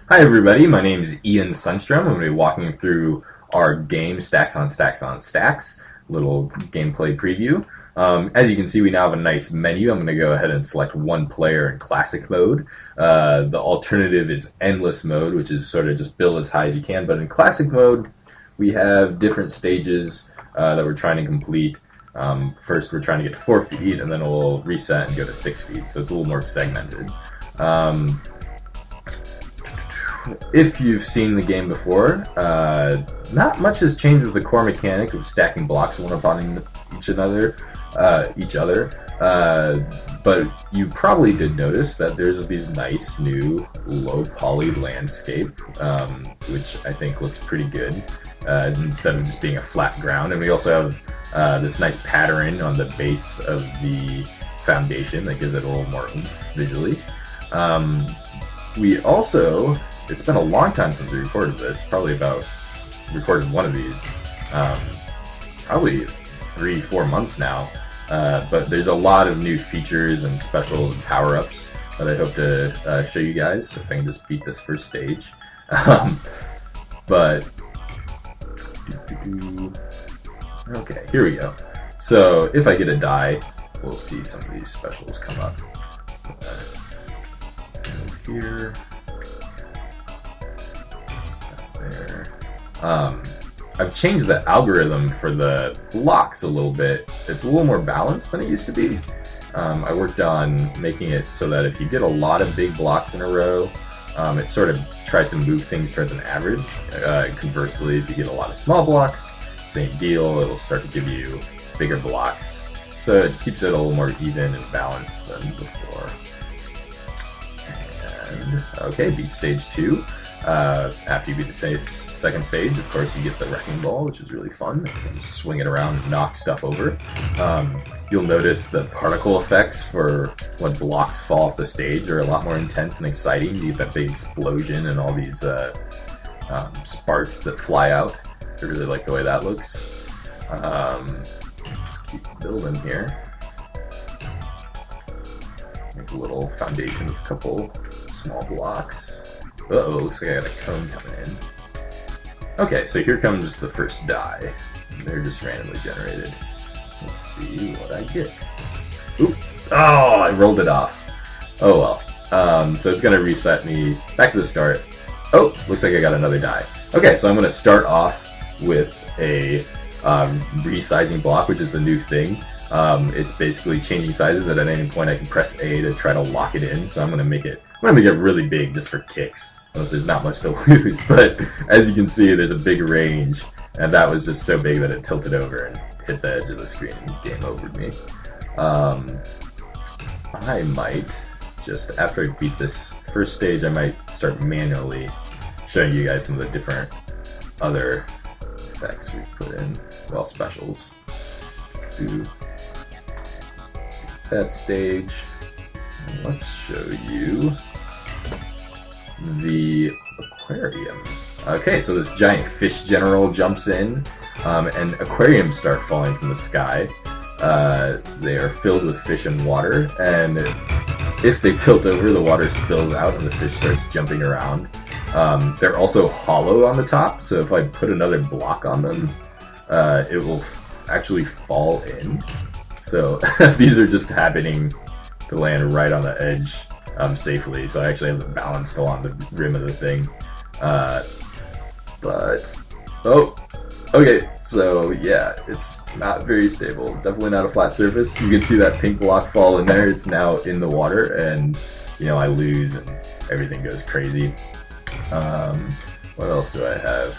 Hi everybody, my name is Ian Sundstrom. I'm going to be walking through our game StacksOnStacks, little gameplay preview. As you can see, we now have a nice menu. I'm going to go ahead and select one player in classic mode. The alternative is endless mode, which is sort of just build as high as you can. But in classic mode, we have different stages that we're trying to complete. First, we're trying to get to 4 feet, and then we'll reset and go to 6 feet. So it's a little more segmented. If you've seen the game before, not much has changed with the core mechanic of stacking blocks one upon each other. But you probably did notice that there's these nice new low poly landscape, which I think looks pretty good instead of just being a flat ground. And we also have this nice pattern on the base of the foundation that gives it a little more oomph visually. We also, it's been a long time since we recorded this, recorded one of these, probably 3-4 months now, but there's a lot of new features and specials and power-ups that I hope to show you guys, if I can just beat this first stage. Okay, here we go. So if I get a die, we'll see some of these specials come up. Here, there. I've changed the algorithm for the blocks a little bit. It's a little more balanced than it used to be. I worked on making it so that if you get a lot of big blocks in a row, it sort of tries to move things towards an average. Conversely, if you get a lot of small blocks, same deal, it'll start to give you bigger blocks. So it keeps it a little more even and balanced than before. And okay, beat stage 2. After you beat the second stage, of course, you get the wrecking ball, which is really fun. You can just swing it around and knock stuff over. You'll notice the particle effects for when blocks fall off the stage are a lot more intense and exciting. You get that big explosion and all these sparks that fly out. I really like the way that looks. Let's keep building here. Make a little foundation with a couple small blocks. Uh-oh, looks like I got a cone coming in. Okay, so here comes the first die. They're just randomly generated. Let's see what I get. Oop! Oh, I rolled it off. Oh well. So it's gonna reset me back to the start. Oh, looks like I got another die. Okay, so I'm gonna start off with a resizing block, which is a new thing. It's basically changing sizes. At any point I can press A to try to lock it in, so I'm gonna make it really big just for kicks, since there's not much to lose. But as you can see, there's a big range, and that was just so big that it tilted over and hit the edge of the screen and game overed me. I might just, after I beat this first stage, I might start manually showing you guys some of the different other effects we put in, well, specials. Do that stage. Let's show you the aquarium. Okay, so this giant fish general jumps in, and aquariums start falling from the sky. They are filled with fish and water, and if they tilt over, the water spills out and the fish starts jumping around. They're also hollow on the top, so if I put another block on them, it will actually fall in. So these are just happening to land right on the edge safely, so I actually have the balance still on the rim of the thing. Okay, so yeah, it's not very stable. Definitely not a flat surface. You can see that pink block fall in there. It's now in the water, and you know, I lose and everything goes crazy. What else do I have?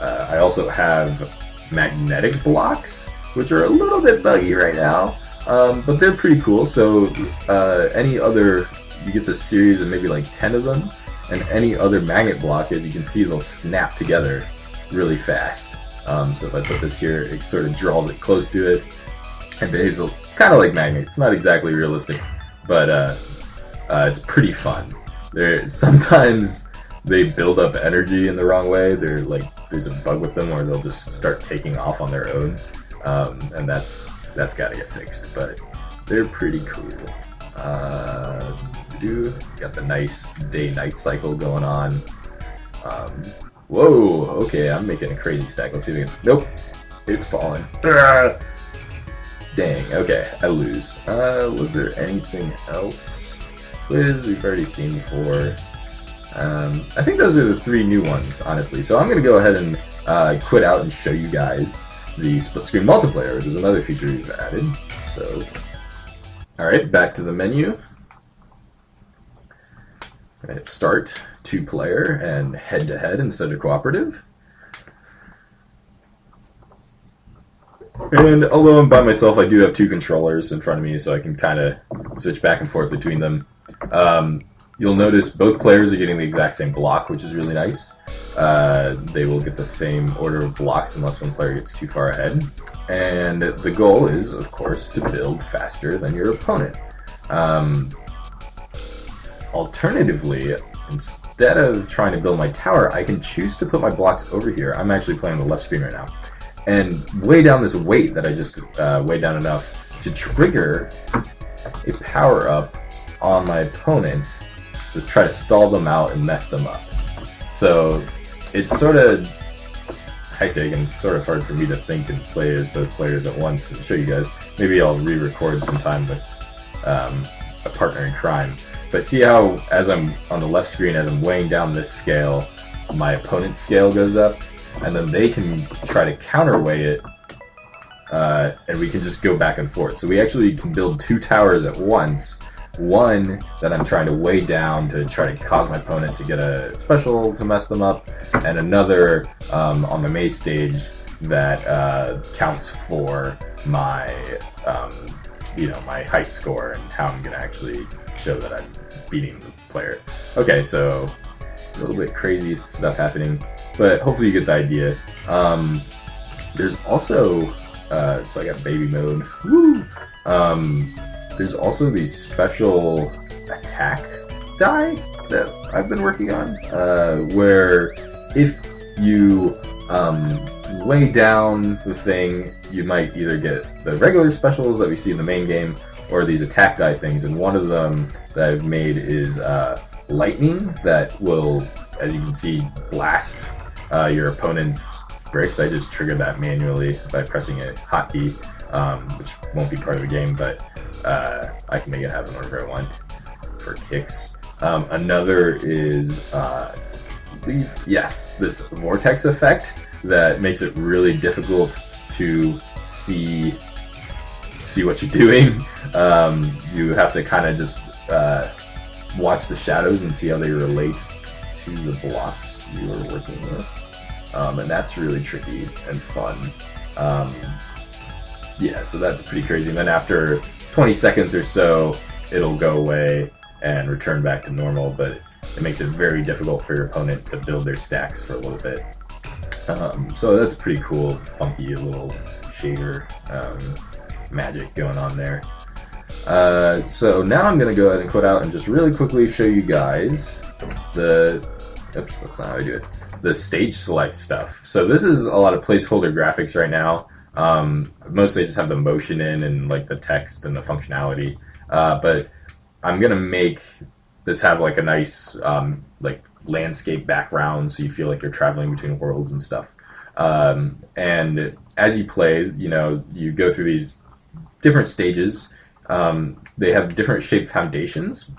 I also have magnetic blocks, which are a little bit buggy right now, but they're pretty cool. So you get this series of maybe like 10 of them, and any other magnet block, as you can see, they'll snap together really fast. So if I put this here, it sort of draws it close to it and behaves kind of like magnet. It's not exactly realistic, but it's pretty fun. Sometimes they build up energy in the wrong way. There's a bug with them where they'll just start taking off on their own, and that's got to get fixed. But they're pretty cool. Got the nice day-night cycle going on. Whoa, okay, I'm making a crazy stack. Let's see if we can... Nope, it's falling. Dang, okay, I lose. Was there anything else? Quiz, we've already seen before. I think those are the 3 new ones, honestly. So I'm going to go ahead and quit out and show you guys the split-screen multiplayer, which is another feature we've added. So, alright, back to the menu. Hit start, 2-player, and head-to-head instead of cooperative. And although I'm by myself, I do have 2 controllers in front of me, so I can kind of switch back and forth between them. You'll notice both players are getting the exact same block, which is really nice. They will get the same order of blocks unless one player gets too far ahead. And the goal is, of course, to build faster than your opponent. Alternatively, instead of trying to build my tower, I can choose to put my blocks over here. I'm actually playing the left screen right now. And weigh down this weight that I just weighed down enough to trigger a power-up on my opponent. Just try to stall them out and mess them up. So it's sort of hectic and sort of hard for me to think and play as both players at once and show you guys. Maybe I'll re-record sometime with a partner in crime. But see how, as I'm on the left screen, as I'm weighing down this scale, my opponent's scale goes up, and then they can try to counterweigh it, and we can just go back and forth. So we actually can build 2 towers at once. One that I'm trying to weigh down to try to cause my opponent to get a special to mess them up, and another on the main stage that counts for my my height score and how I'm gonna actually show that I'm beating the player. Okay, so a little bit crazy stuff happening, but hopefully you get the idea. There's also so I got baby mode. Woo! There's also the special attack die that I've been working on, where if you weigh down the thing, you might either get the regular specials that we see in the main game, or these attack die things, and one of them that I've made is lightning that will, as you can see, blast your opponent's bricks. I just triggered that manually by pressing a hotkey, which won't be part of the game, but I can make it happen whenever I want for kicks. Another is, yes, this vortex effect that makes it really difficult to see what you're doing. You have to kind of just watch the shadows and see how they relate to the blocks you are working with. And that's really tricky and fun. Yeah, so that's pretty crazy. And then after 20 seconds or so, it'll go away and return back to normal, but it makes it very difficult for your opponent to build their stacks for a little bit. So that's pretty cool, funky little shader magic going on there. So now I'm going to go ahead and quit out and just really quickly show you guys the... Oops, that's not how I do it. The stage select stuff. So this is a lot of placeholder graphics right now. Mostly just have the motion in and like the text and the functionality. But I'm going to make this have like a nice like landscape background, so you feel like you're traveling between worlds and stuff. And as you play, you go through these different stages. They have different shaped foundations,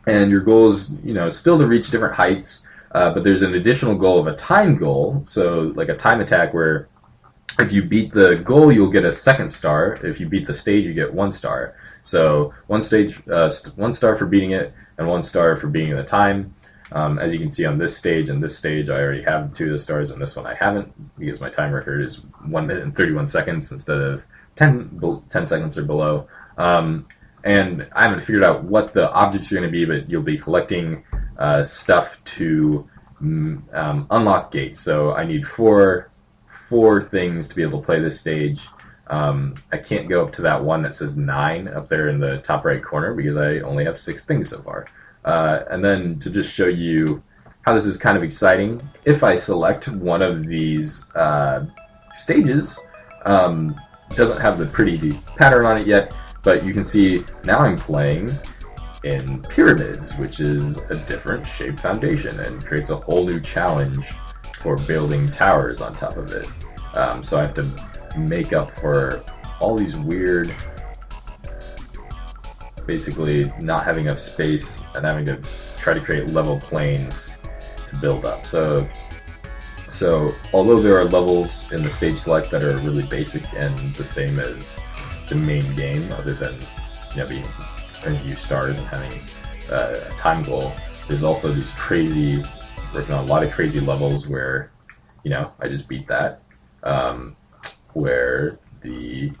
and your goal is, still to reach different heights. But there's an additional goal of a time goal, so like a time attack where if you beat the goal, you'll get a 2nd star. If you beat the stage, you get 1 star. So 1 star for beating it, and 1 star for beating the time. As you can see on this stage and this stage, I already have 2 of the stars, and this one I haven't, because my time record is 1 minute and 31 seconds instead of 10 seconds or below. And I haven't figured out what the objects are going to be, but you'll be collecting stuff to unlock gates. So I need four things to be able to play this stage. I can't go up to that one that says 9 up there in the top right corner because I only have 6 things so far. And then to just show you how this is kind of exciting, if I select one of these stages, it doesn't have the pretty pattern on it yet, But you can see now I'm playing in pyramids, which is a different shaped foundation and creates a whole new challenge for building towers on top of it. So I have to make up for all these weird, basically not having enough space and having to try to create level planes to build up. So although there are levels in the stage select that are really basic and the same as the main game, other than having to use stars and having a time goal, there's also these crazy, working on a lot of crazy levels where I just beat that, where the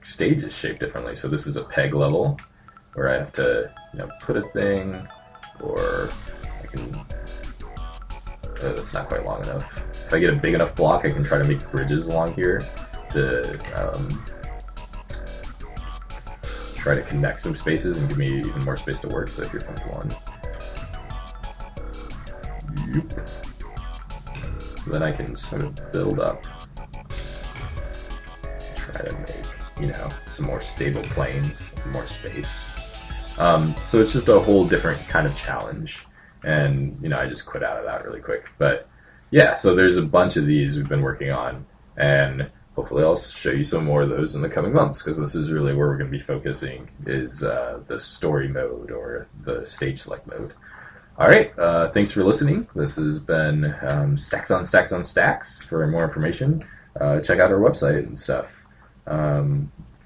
stage is shaped differently. So this is a peg level where I have to put a thing, or I can. That's not quite long enough. If I get a big enough block, I can try to make bridges along here to try to connect some spaces and give me even more space to work. So here comes one. Yep. So then I can sort of build up, try to make some more stable planes, more space. So it's just a whole different kind of challenge. And I just quit out of that really quick. But yeah, so there's a bunch of these we've been working on, and hopefully I'll show you some more of those in the coming months, because this is really where we're going to be focusing, is the story mode or the stage select mode. All right, thanks for listening. This has been StacksOnStacks. For more information, check out our website and stuff.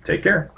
Take care.